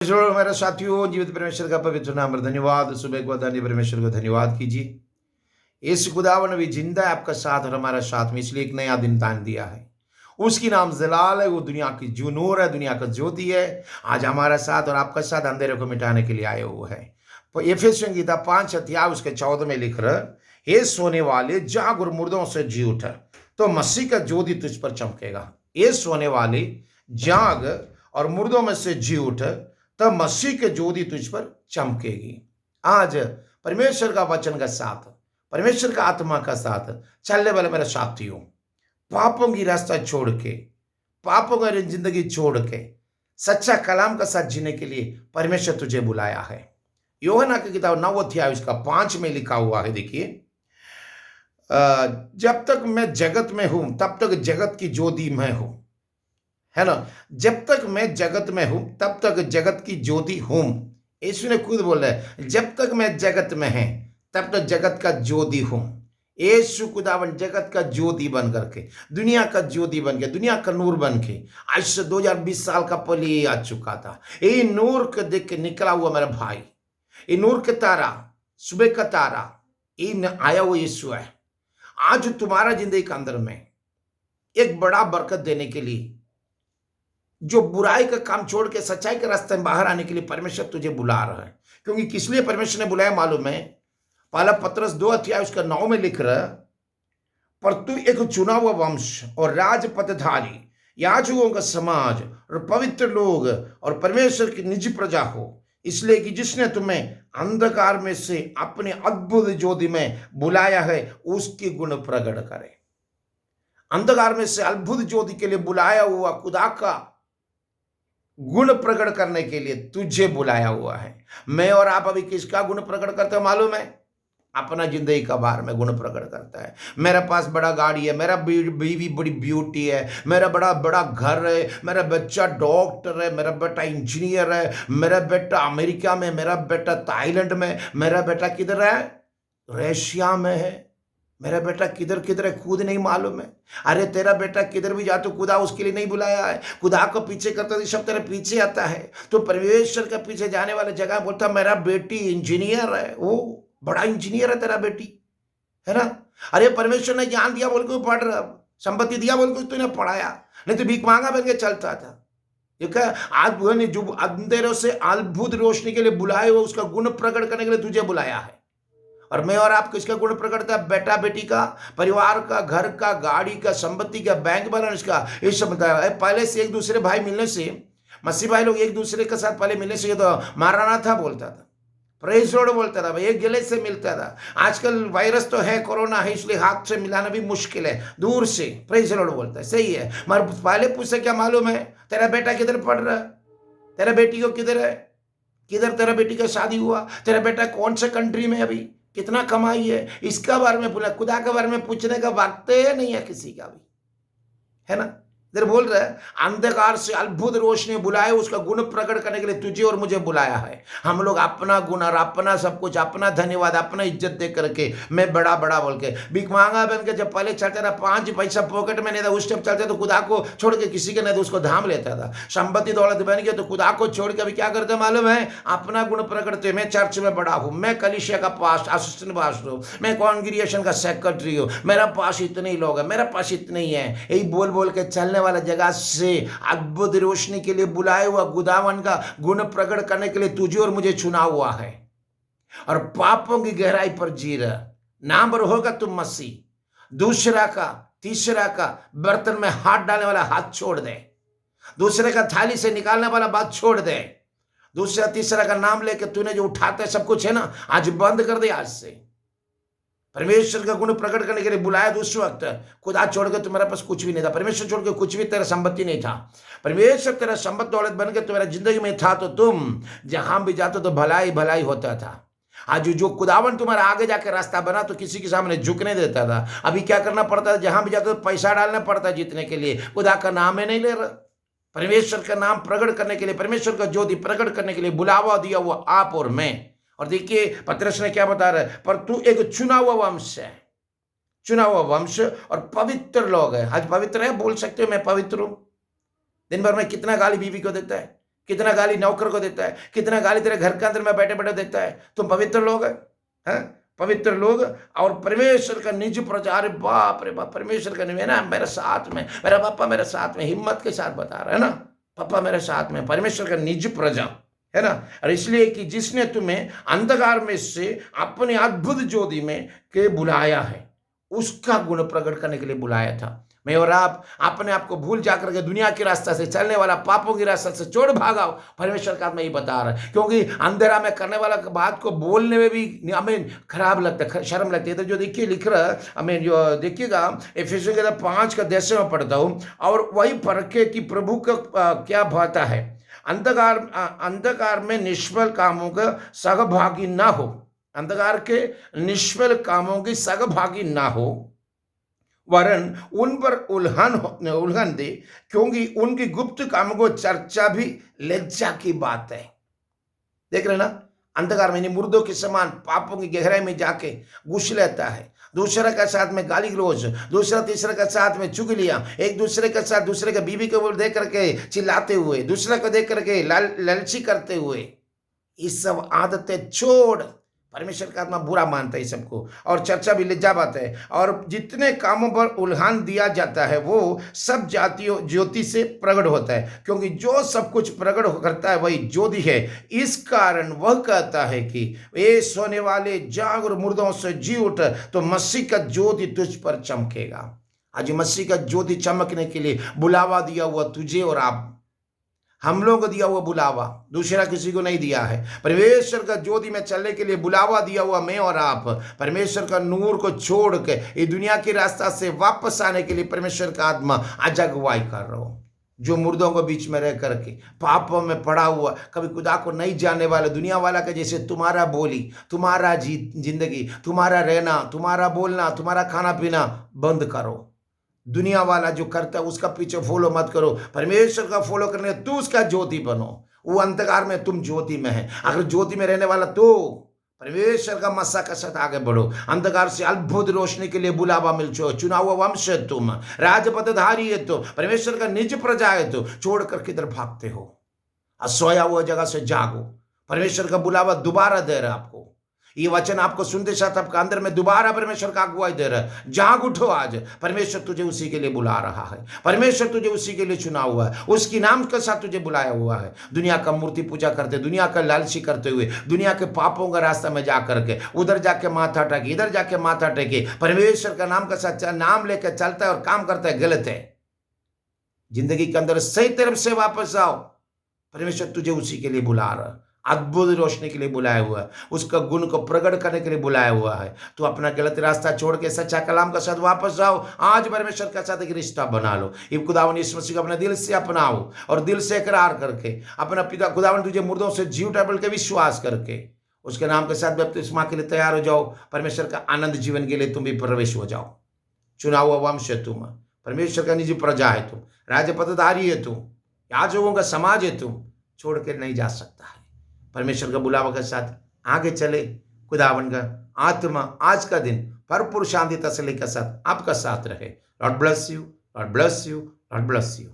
जो मेरे साथियों, जीवित परमेश्वर का पवित्र नाम पर धन्यवाद। सुबह को धन्य परमेश्वर को धन्यवाद कीजिए। इस खुदावन भी जिंदा है, आपका साथ और हमारा साथ में, इसलिए एक नया दिन तान दिया है। उसकी नाम जलाल है, वो दुनिया की जो नूर है, दुनिया का ज्योति है। आज हमारा साथ और आपका साथ अंधेरे को मिटाने के लिए आए हुए हैं। तो एफेसियों गीता 5 अध्याय उसके 14 में लिख रहा, हे सोने वाले जाग और मुर्दों से जी उठ, तो मसीह का ज्योति तुझ पर चमकेगा। ये सोने वाले जाग और मुर्दों में से जी उठ, तब मसीह के ज्योति तुझ पर चमकेगी। आज परमेश्वर का वचन का साथ, परमेश्वर का आत्मा का साथ चलने वाले मेरे साथियों, पापों की रास्ता छोड़ के, पापों की जिंदगी छोड़ के सच्चा कलाम का साथ जीने के लिए परमेश्वर तुझे बुलाया है। यूहन्ना की किताब 9 अध्याय उसका 5 में लिखा हुआ है, देखिए, जब तक मैं जगत में हूं तब तक जगत की ज्योति मैं हूं, है ना। जब तक मैं जगत में हूं तब तक जगत की ज्योति हूं। यीशु ने खुद बोला है, जब तक मैं जगत में है तब तक जगत का ज्योति हूं। यीशु खुदावन जगत का ज्योति बन करके, दुनिया का ज्योति बन के, दुनिया का नूर बन के आज से 2020 साल का पहले ये आ चुका था। ये नूर को देख के निकला हुआ मेरा भाई, ये नूर का तारा, सुबह का तारा, ये आया हुआ यीशु है। आज तुम्हारा जिंदगी के अंदर में एक बड़ा बरकत देने के लिए, जो बुराई का काम छोड़ के सच्चाई के रास्ते में बाहर आने के लिए परमेश्वर तुझे बुला रहा है। क्योंकि किस लिए परमेश्वर ने बुलाया मालूम है? पहला पत्रस 2 अध्याय उसका 9 में लिख रहा, पर तू एक चुना हुआ वंश और राजपदधारी, याजकों का समाज और पवित्र लोग और परमेश्वर की निजी प्रजा हो, इसलिए कि जिसने तुम्हें अंधकार में से अपने अद्भुत ज्योति में बुलाया है उसकी गुण प्रकट करे। अंधकार में से अद्भुत ज्योति के लिए बुलाया हुआ खुदा का गुण प्रकट करने के लिए तुझे बुलाया हुआ है। मैं और आप अभी किसका गुण प्रकट करते हैं मालूम है? अपना जिंदगी का बारे में गुण प्रकट करता है। मेरा पास बड़ा गाड़ी है, मेरा बीवी बड़ी ब्यूटी है, मेरा बड़ा बड़ा घर है, मेरा बच्चा डॉक्टर है, मेरा बेटा इंजीनियर है, मेरा बेटा अमेरिका में, मेरा बेटा थाईलैंड में, मेरा बेटा किधर है? रशिया में है। मेरा बेटा किधर किधर है खुद नहीं मालूम है। अरे तेरा बेटा किधर भी जा तो खुदा उसके लिए नहीं बुलाया है। खुदा को पीछे करता तो सब तेरे पीछे आता है। तो परमेश्वर के पीछे जाने वाले जगह बोलता मेरा बेटी इंजीनियर है, वो बड़ा इंजीनियर है तेरा बेटी, है ना। अरे परमेश्वर ने ज्ञान दिया बोल के पढ़ रहा, संपत्ति दिया बोल के तूने पढ़ाया, नहीं तो भीख मांगा बन के चलता था। आज वो ने जो अंधेरों से अद्भुत रोशनी के लिए बुलाए हुए उसका गुण प्रकट करने के लिए तुझे बुलाया है। और मैं और आप किसका गुण प्रकट करता है? बेटा बेटी का, परिवार का, घर का, गाड़ी का, संपत्ति का, बैंक बैलेंस का, ये सब बताया। पहले से एक दूसरे भाई मिलने से, मसीह भाई लोग एक दूसरे के साथ पहले मिलने से तो माराना था बोलता था, प्रेज लॉर्ड बोलता था, भाई एक गले से मिलता था। आजकल वायरस तो है, कोरोना है, इसलिए हाथ से मिलाना भी मुश्किल है, दूर से प्रेज लॉर्ड बोलता है। सही है, मगर पहले पूछे क्या मालूम है? तेरा बेटा किधर पढ़ रहा है? तेरा बेटी को किधर है? किधर तेरा बेटी का शादी हुआ? तेरा बेटा कौन से कंट्री में अभी कितना कमाई है? इसका बारे में पूछना, खुदा के बारे में पूछने का वक्त नहीं है किसी का भी, है ना। इधर बोल रहा है अंधकार से अद्भुत रोशनी बुलाए, उसका गुण प्रकट करने के लिए तुझे और मुझे बुलाया है। हम लोग अपना गुण और अपना सब कुछ, अपना धन्यवाद, अपना इज्जत दे करके मैं बड़ा बड़ा बोल के भीख मांगा बन के, जब पहले चलता था 5 पैसा पॉकेट में नहीं था उस टाइम चलते तो खुदा को छोड़ के किसी के नहीं तो उसको धाम लेता था। संपत्ति दौलत बन गया तो खुदा को छोड़ के अभी क्या करते मालूम है? अपना गुण प्रकट करते। मैं चर्च में बड़ा हूं, मैं कलीसिया का पास असिस्टेंट पास्टर हूं, मैं कांग्रेगेशन का सेक्रेटरी हूं, मेरा पास इतने ही लोग है, मेरा पास इतने ही है, यही बोल बोल के चलने वाला जगह से अद्भुत रोशनी के लिए बुलाए हुआ खुदावन का गुण प्रकट करने के लिए तुझे और मुझे चुना हुआ है। और पापों की गहराई पर जी रहा, नाम पर होगा तुम मसीह। दूसरा का, तीसरा का बर्तन में हाथ डालने वाला हाथ छोड़ दे, दूसरे का थाली से निकालने वाला बात छोड़ दे, दूसरा तीसरा का नाम लेके तूने जो उठाता है सब कुछ है ना, आज बंद कर दे। आज से परमेश्वर का गुण प्रकट करने के लिए बुलाया तो उस वक्त खुदा छोड़ के तुम्हारे पास कुछ भी नहीं था, परमेश्वर छोड़ के कुछ भी तेरा संपत्ति नहीं था। परमेश्वर तेरा संपत्ति दौलत बन के तुम्हारा जिंदगी में था तो तुम जहां भी जाते तो भलाई भलाई होता था। आज जो खुदावन तुम्हारा आगे जाके रास्ता बना तो किसी के सामने झुकने देता था। अभी क्या करना पड़ता है? जहां भी जाते तो पैसा डालना पड़ता है जीतने के लिए, खुदा का नाम है नहीं ले रहा। परमेश्वर का नाम प्रकट करने के लिए, परमेश्वर का ज्योति प्रकट करने के लिए बुलावा दिया हुआ आप और मैं। और देखिए पतरस ने क्या बता रहा है? पर तू एक चुना हुआ वंश है, चुना हुआ वंश और पवित्र लोग है। आज पवित्र है, बोल सकते हो मैं पवित्र हूं। दिन भर में कितना गाली बीवी को देता है, कितना गाली नौकर को देता है, कितना गाली तेरे घर के अंदर में बैठे बैठे देता है। तुम पवित्र लोग हैं, पवित्र लोग और परमेश्वर का निज प्रजा। अरे बाप रे बाप, परमेश्वर का निज ना मेरे साथ में, मेरा पापा मेरे साथ में, हिम्मत के साथ बता रहा है ना, पापा मेरे साथ में, परमेश्वर का निज प्रजा है ना। और इसलिए कि जिसने तुम्हें अंधकार में से अपनी अद्भुत ज्योति में के बुलाया है, उसका गुण प्रकट करने के लिए बुलाया था। मैं और आप अपने आप को भूल जाकर के दुनिया के रास्ता से चलने वाला, पापों की रास्ता से छोड़ भागाओ, परमेश्वर का आत्मा ही बता रहा है। क्योंकि अंधेरा में करने वाला बात को बोलने में भी हमें खराब लगता है, शर्म लगती है। तो जो देखिए लिख रहा है, हमें जो देखिएगा इफिसियों के 5 का 10 में पढ़ता हूँ, और वही परखे कि प्रभु का क्या भाता है, अंधकार में निष्फल कामों का सहभागी ना हो, अंधकार के निष्फल कामों की सहभागी ना हो, वरन उन पर उल्लंघन दे, क्योंकि उनकी गुप्त कामों को चर्चा भी लज्जा की बात है। देख रहे ना, अंधकार में मुर्दों के समान पापों की गहराई में जाके घुस लेता है। दूसरे के साथ में गाली गलौज, दूसरा तीसरे के साथ में चुगलियां, एक दूसरे के साथ दूसरे के बीवी को देख करके चिल्लाते हुए, दूसरे को देख करके लालची करते हुए, इस सब आदतें छोड़। परमेश्वर का आत्मा बुरा मानता है सबको, और चर्चा भी लज्जा बात है। और जितने कामों पर उल्हान दिया जाता है वो सब जातियों ज्योति से प्रकट होता है, क्योंकि जो सब कुछ प्रकट करता है वही ज्योति है। इस कारण वह कहता है कि ए सोने वाले जाग और मुर्दों से जी उठ, तो मसीह का ज्योति तुझ पर चमकेगा। आज मसीह का ज्योति चमकने के लिए बुलावा दिया हुआ तुझे और आप, हम लोगों को दिया हुआ बुलावा, दूसरा किसी को नहीं दिया है। परमेश्वर का ज्योति में चलने के लिए बुलावा दिया हुआ मैं और आप, परमेश्वर का नूर को छोड़ के ये दुनिया के रास्ता से वापस आने के लिए परमेश्वर का आत्मा आज अगुवाई कर रहा हो। जो मुर्दों को बीच में रह करके पापों में पड़ा हुआ, कभी खुदा को नहीं जानने वाला दुनिया वाला का जैसे तुम्हारा बोली, तुम्हारा जिंदगी, तुम्हारा रहना, तुम्हारा बोलना, तुम्हारा खाना पीना बंद करो। दुनिया वाला जो करता है उसका पीछे फॉलो मत करो, परमेश्वर का फॉलो करने तू उसका ज्योति बनो। वो अंधकार में, तुम ज्योति में है। अगर ज्योति में रहने वाला तो परमेश्वर का मस्सा के साथ आगे बढ़ो। अंधकार से अद्भुत रोशनी के लिए बुलावा मिल चो, चुना हुआ वंश है तुम, राजपथधारी है तो, परमेश्वर का निज प्रजा है तो, छोड़कर किधर भागते हो? सोया हुआ जगह से जागो, परमेश्वर का बुलावा दोबारा दे रहा है आपको। ये वचन आपको सुनते साथ आपका अंदर में दोबारा परमेश्वर का अगुवाई दे रहा है। जाग उठो, आज परमेश्वर तुझे उसी के लिए बुला रहा है, परमेश्वर तुझे उसी के लिए चुना हुआ है, उसकी नाम के साथ तुझे बुलाया हुआ है। दुनिया का मूर्ति पूजा करते, दुनिया का लालची करते हुए, दुनिया के पापों का रास्ता में जा करके उधर जाके माथा टेके, इधर जाके माथा टेके, परमेश्वर का नाम का साथ नाम लेकर चलता है और काम करता है, गलत है। जिंदगी के अंदर सही तरफ से वापस आओ, परमेश्वर तुझे उसी के लिए बुला रहा है, अद्भुत रोशनी के लिए बुलाया हुआ है, उसका गुण को प्रकट करने के लिए बुलाया हुआ है। तो अपना गलत रास्ता छोड़ के सच्चा कलाम का साथ वापस जाओ। आज परमेश्वर के साथ एक रिश्ता बना लो। इब खुदावन यीशु मसीह को अपने दिल से अपनाओ और दिल से इकरार करके अपना पिता खुदावन तुझे मुर्दों से जीव टेबल के विश्वास करके उसके नाम के साथ बपतिस्मा के लिए तैयार हो जाओ। परमेश्वर का आनंद जीवन के लिए तुम भी प्रवेश हो जाओ। चुना हुआ वंश है तुम, परमेश्वर का निजी प्रजा है तुम, राजपथधारी है तुम, याजकों का समाज है तुम, छोड़ के नहीं जा सकता है। परमेश्वर का बुलावा के साथ आगे चले। खुदावन का आत्मा आज का दिन भरपूर शांति तसल्ली के साथ आपका साथ रहे। Lord bless you, Lord bless you, Lord bless you.